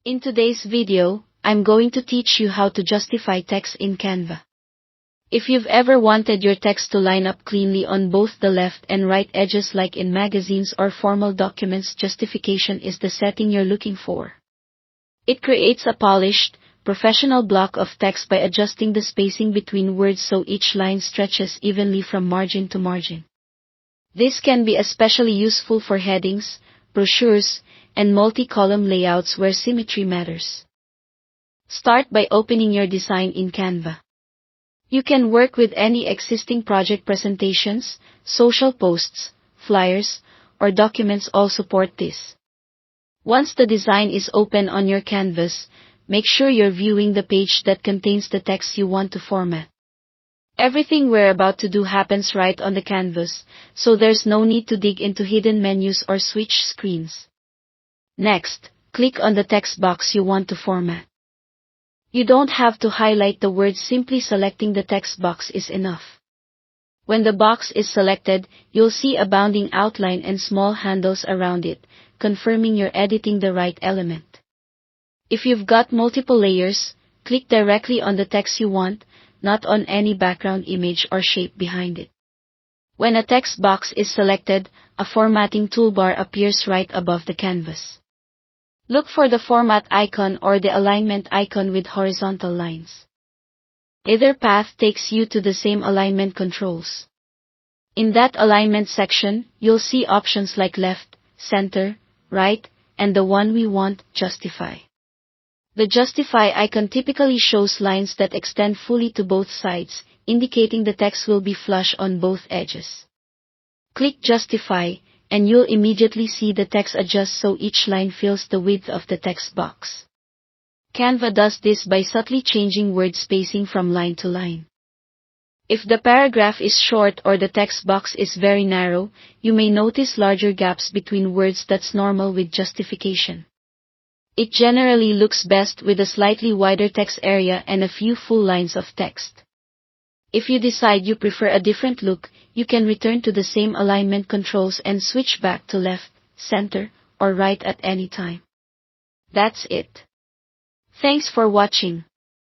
In today's video, I'm going to teach you how to justify text in Canva. If you've ever wanted your text to line up cleanly on both the left and right edges like in magazines or formal documents, justification is the setting you're looking for. It creates a polished, professional block of text by adjusting the spacing between words so each line stretches evenly from margin to margin. This can be especially useful for headings, brochures, and multi-column layouts where symmetry matters. Start by opening your design in Canva. You can work with any existing project presentations, social posts, flyers, or documents. All support this. Once the design is open on your canvas, make sure you're viewing the page that contains the text you want to format. Everything we're about to do happens right on the canvas, so there's no need to dig into hidden menus or switch screens. Next, click on the text box you want to format. You don't have to highlight the words, simply selecting the text box is enough. When the box is selected, you'll see a bounding outline and small handles around it, confirming you're editing the right element. If you've got multiple layers, click directly on the text you want, not on any background image or shape behind it. When a text box is selected, a formatting toolbar appears right above the canvas. Look for the format icon or the alignment icon with horizontal lines. Either path takes you to the same alignment controls. In that alignment section, you'll see options like left, center, right, and the one we want, justify. The justify icon typically shows lines that extend fully to both sides, indicating the text will be flush on both edges. Click justify, and you'll immediately see the text adjust so each line fills the width of the text box. Canva does this by subtly changing word spacing from line to line. If the paragraph is short or the text box is very narrow, you may notice larger gaps between words. That's normal with justification. It generally looks best with a slightly wider text area and a few full lines of text. If you decide you prefer a different look, you can return to the same alignment controls and switch back to left, center, or right at any time. That's it. Thanks for watching.